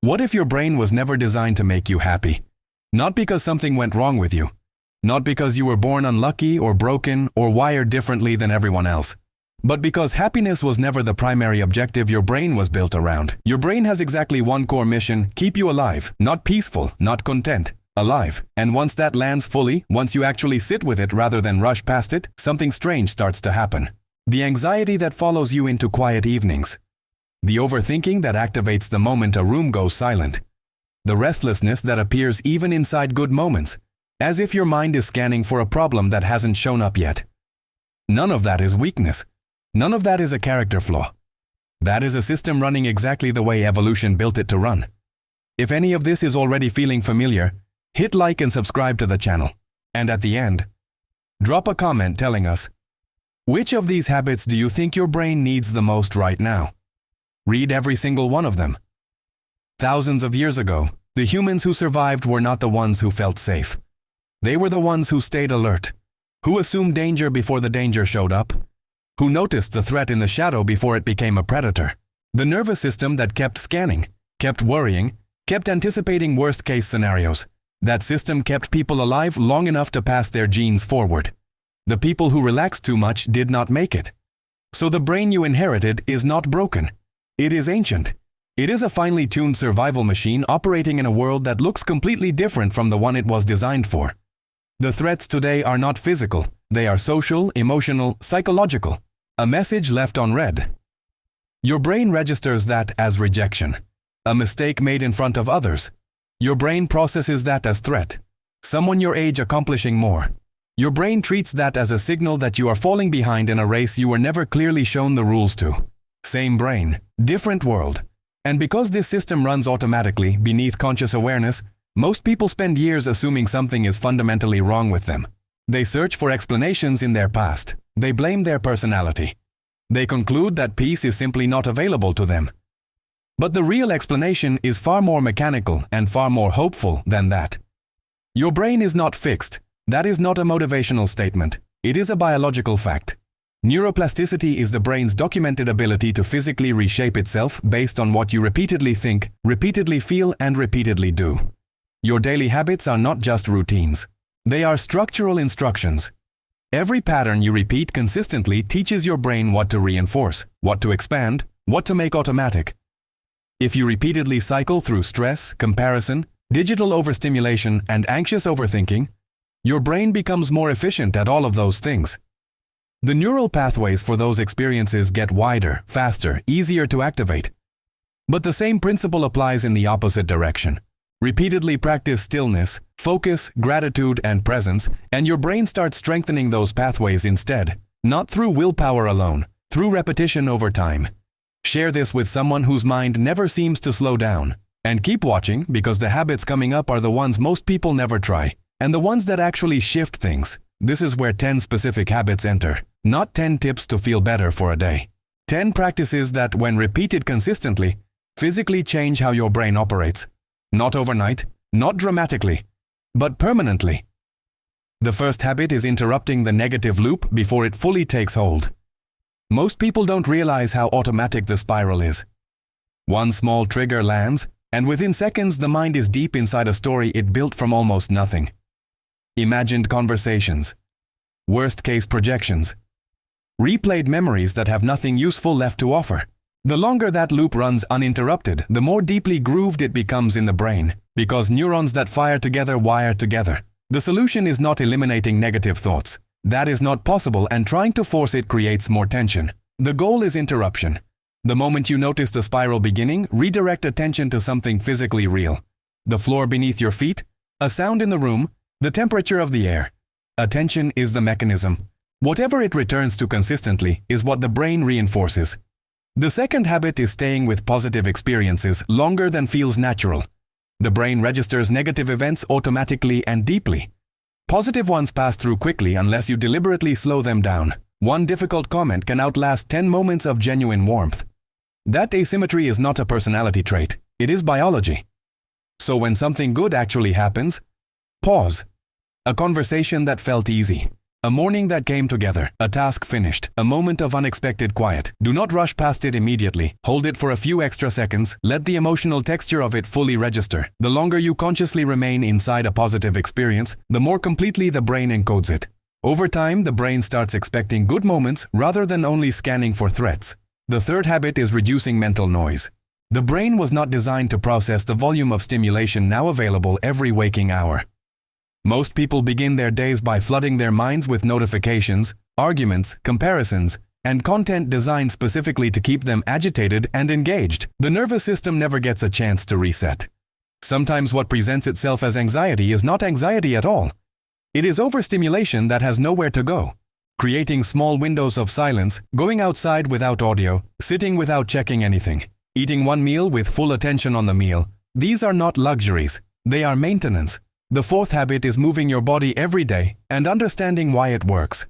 What if your brain was never designed to make you happy? Not because something went wrong with you. Not because you were born unlucky or broken or wired differently than everyone else. But because happiness was never the primary objective your brain was built around. Your brain has exactly one core mission: keep you alive, not peaceful, not content, alive. And once that lands fully, once you actually sit with it rather than rush past it, something strange starts to happen. The anxiety that follows you into quiet evenings. The overthinking that activates the moment a room goes silent. The restlessness that appears even inside good moments, as if your mind is scanning for a problem that hasn't shown up yet. None of that is weakness. None of that is a character flaw. That is a system running exactly the way evolution built it to run. If any of this is already feeling familiar, hit like and subscribe to the channel. And at the end, drop a comment telling us, which of these habits do you think your brain needs the most right now? Read every single one of them. Thousands of years ago, the humans who survived were not the ones who felt safe. They were the ones who stayed alert, who assumed danger before the danger showed up, who noticed the threat in the shadow before it became a predator. The nervous system that kept scanning, kept worrying, kept anticipating worst-case scenarios. That system kept people alive long enough to pass their genes forward. The people who relaxed too much did not make it. So the brain you inherited is not broken. It is ancient. It is a finely tuned survival machine operating in a world that looks completely different from the one it was designed for. The threats today are not physical. They are social, emotional, psychological. A message left unread. Your brain registers that as rejection. A mistake made in front of others. Your brain processes that as threat. Someone your age accomplishing more. Your brain treats that as a signal that you are falling behind in a race you were never clearly shown the rules to. Same brain, different world. And because this system runs automatically, beneath conscious awareness, most people spend years assuming something is fundamentally wrong with them. They search for explanations in their past. They blame their personality. They conclude that peace is simply not available to them. But the real explanation is far more mechanical and far more hopeful than that. Your brain is not fixed. That is not a motivational statement. It is a biological fact. Neuroplasticity is the brain's documented ability to physically reshape itself based on what you repeatedly think, repeatedly feel, and repeatedly do. Your daily habits are not just routines. They are structural instructions. Every pattern you repeat consistently teaches your brain what to reinforce, what to expand, what to make automatic. If you repeatedly cycle through stress, comparison, digital overstimulation, and anxious overthinking, your brain becomes more efficient at all of those things. The neural pathways for those experiences get wider, faster, easier to activate. But the same principle applies in the opposite direction. Repeatedly practice stillness, focus, gratitude, and presence, and your brain starts strengthening those pathways instead, not through willpower alone, through repetition over time. Share this with someone whose mind never seems to slow down. And keep watching, because the habits coming up are the ones most people never try, and the ones that actually shift things. This is where 10 specific habits enter, not 10 tips to feel better for a day. 10 practices that, when repeated consistently, physically change how your brain operates. Not overnight, not dramatically, but permanently. The first habit is interrupting the negative loop before it fully takes hold. Most people don't realize how automatic the spiral is. One small trigger lands, and within seconds the mind is deep inside a story it built from almost nothing. Imagined conversations, worst-case projections, replayed memories that have nothing useful left to offer. The longer that loop runs uninterrupted, the more deeply grooved it becomes in the brain, because neurons that fire together wire together. The solution is not eliminating negative thoughts. That is not possible, and trying to force it creates more tension. The goal is interruption. The moment you notice the spiral beginning, redirect attention to something physically real. The floor beneath your feet, a sound in the room, the temperature of the air. Attention is the mechanism. Whatever it returns to consistently is what the brain reinforces. The second habit is staying with positive experiences longer than feels natural. The brain registers negative events automatically and deeply. Positive ones pass through quickly unless you deliberately slow them down. One difficult comment can outlast 10 moments of genuine warmth. That asymmetry is not a personality trait. It is biology. So when something good actually happens, pause. A conversation that felt easy. A morning that came together, a task finished, a moment of unexpected quiet. Do not rush past it immediately. Hold it for a few extra seconds. Let the emotional texture of it fully register. The longer you consciously remain inside a positive experience, the more completely the brain encodes it. Over time, the brain starts expecting good moments rather than only scanning for threats. The third habit is reducing mental noise. The brain was not designed to process the volume of stimulation now available every waking hour. Most people begin their days by flooding their minds with notifications, arguments, comparisons, and content designed specifically to keep them agitated and engaged. The nervous system never gets a chance to reset. Sometimes what presents itself as anxiety is not anxiety at all. It is overstimulation that has nowhere to go. Creating small windows of silence, going outside without audio, sitting without checking anything, eating one meal with full attention on the meal. These are not luxuries, they are maintenance. The fourth habit is moving your body every day and understanding why it works.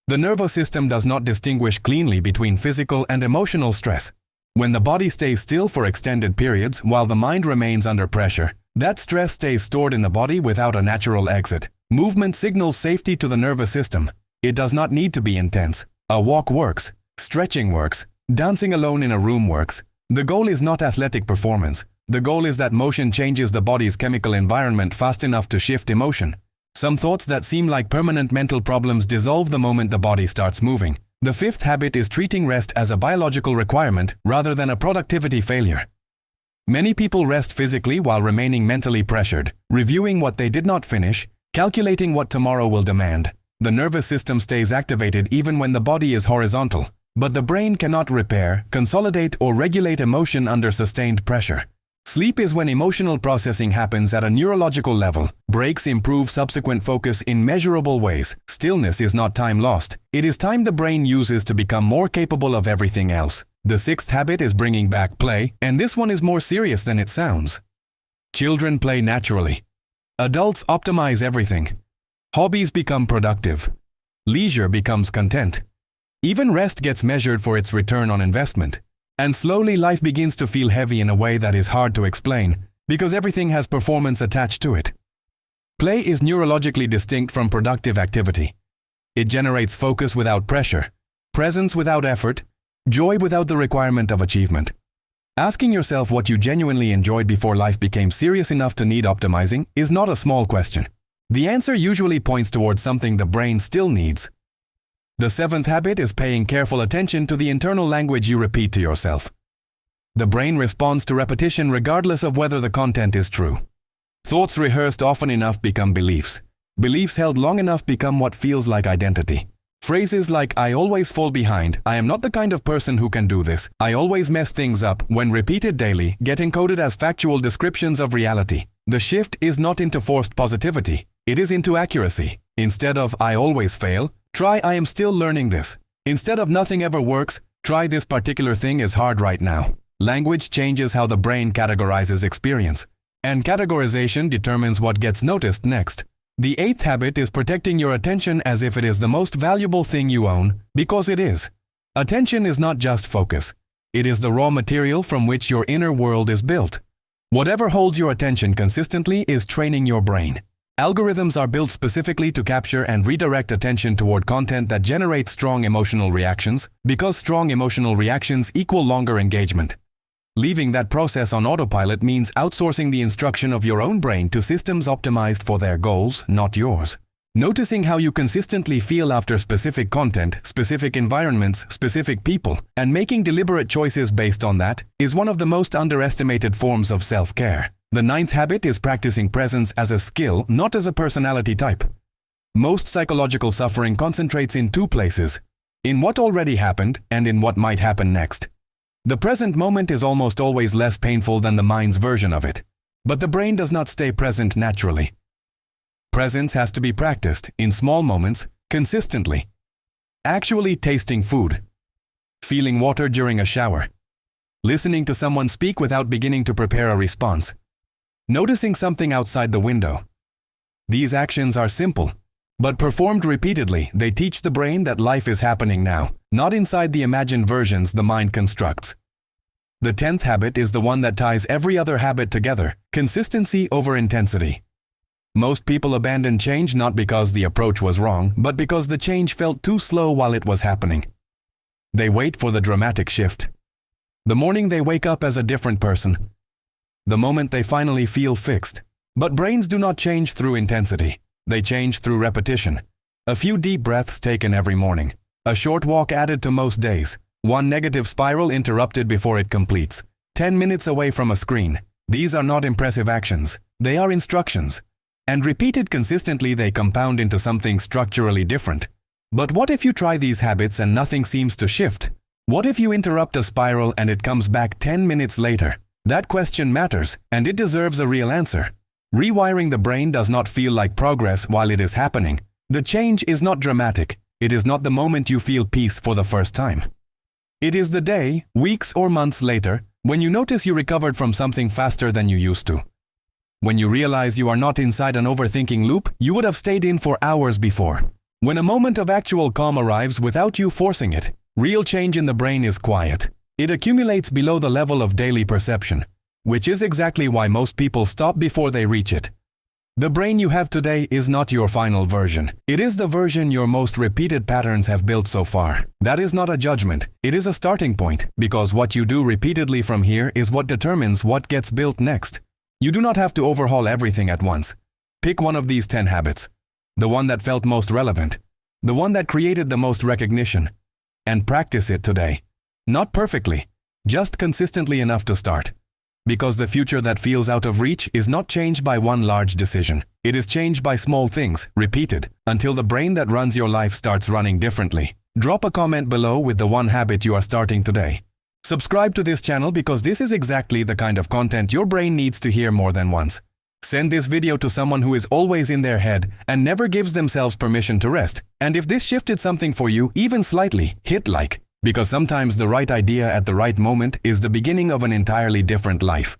The nervous system does not distinguish cleanly between physical and emotional stress. When the body stays still for extended periods while the mind remains under pressure, that stress stays stored in the body without a natural exit. Movement signals safety to the nervous system. It does not need to be intense. A walk works, stretching works, dancing alone in a room works. The goal is not athletic performance. The goal is that motion changes the body's chemical environment fast enough to shift emotion. Some thoughts that seem like permanent mental problems dissolve the moment the body starts moving. The fifth habit is treating rest as a biological requirement rather than a productivity failure. Many people rest physically while remaining mentally pressured, reviewing what they did not finish, calculating what tomorrow will demand. The nervous system stays activated even when the body is horizontal, but the brain cannot repair, consolidate, or regulate emotion under sustained pressure. Sleep is when emotional processing happens at a neurological level. Breaks improve subsequent focus in measurable ways. Stillness is not time lost. It is time the brain uses to become more capable of everything else. The sixth habit is bringing back play, and this one is more serious than it sounds. Children play naturally. Adults optimize everything. Hobbies become productive. Leisure becomes content. Even rest gets measured for its return on investment. And slowly life begins to feel heavy in a way that is hard to explain, because everything has performance attached to it. Play is neurologically distinct from productive activity. It generates focus without pressure, presence without effort, joy without the requirement of achievement. Asking yourself what you genuinely enjoyed before life became serious enough to need optimizing is not a small question. The answer usually points towards something the brain still needs. The seventh habit is paying careful attention to the internal language you repeat to yourself. The brain responds to repetition regardless of whether the content is true. Thoughts rehearsed often enough become beliefs. Beliefs held long enough become what feels like identity. Phrases like "I always fall behind," "I am not the kind of person who can do this," "I always mess things up," when repeated daily, get encoded as factual descriptions of reality. The shift is not into forced positivity, it is into accuracy. Instead of "I always fail," try "I am still learning this." Instead of "nothing ever works," try "this particular thing is hard right now." Language changes how the brain categorizes experience, and categorization determines what gets noticed next. The eighth habit is protecting your attention as if it is the most valuable thing you own, because it is. Attention is not just focus. It is the raw material from which your inner world is built. Whatever holds your attention consistently is training your brain. Algorithms are built specifically to capture and redirect attention toward content that generates strong emotional reactions, because strong emotional reactions equal longer engagement. Leaving that process on autopilot means outsourcing the instruction of your own brain to systems optimized for their goals, not yours. Noticing how you consistently feel after specific content, specific environments, specific people, and making deliberate choices based on that is one of the most underestimated forms of self-care. The ninth habit is practicing presence as a skill, not as a personality type. Most psychological suffering concentrates in two places: in what already happened and in what might happen next. The present moment is almost always less painful than the mind's version of it. But the brain does not stay present naturally. Presence has to be practiced in small moments, consistently. Actually tasting food. Feeling water during a shower. Listening to someone speak without beginning to prepare a response. Noticing something outside the window. These actions are simple, but performed repeatedly, they teach the brain that life is happening now, not inside the imagined versions the mind constructs. The 10th habit is the one that ties every other habit together: consistency over intensity. Most people abandon change not because the approach was wrong, but because the change felt too slow while it was happening. They wait for the dramatic shift. The morning they wake up as a different person. The moment they finally feel fixed. But brains do not change through intensity. They change through repetition. A few deep breaths taken every morning. A short walk added to most days. One negative spiral interrupted before it completes. 10 minutes away from a screen. These are not impressive actions. They are instructions. And repeated consistently, they compound into something structurally different. But what if you try these habits and nothing seems to shift? What if you interrupt a spiral and it comes back 10 minutes later? That question matters, and it deserves a real answer. Rewiring the brain does not feel like progress while it is happening. The change is not dramatic. It is not the moment you feel peace for the first time. It is the day, weeks or months later, when you notice you recovered from something faster than you used to. When you realize you are not inside an overthinking loop you would have stayed in for hours before. When a moment of actual calm arrives without you forcing it, real change in the brain is quiet. It accumulates below the level of daily perception, which is exactly why most people stop before they reach it. The brain you have today is not your final version. It is the version your most repeated patterns have built so far. That is not a judgment. It is a starting point, because what you do repeatedly from here is what determines what gets built next. You do not have to overhaul everything at once. Pick one of these 10 habits. The one that felt most relevant. The one that created the most recognition. And practice it today. Not perfectly, just consistently enough to start. Because the future that feels out of reach is not changed by one large decision. It is changed by small things, repeated, until the brain that runs your life starts running differently. Drop a comment below with the one habit you are starting today. Subscribe to this channel because this is exactly the kind of content your brain needs to hear more than once. Send this video to someone who is always in their head and never gives themselves permission to rest. And if this shifted something for you, even slightly, hit like. Because sometimes the right idea at the right moment is the beginning of an entirely different life.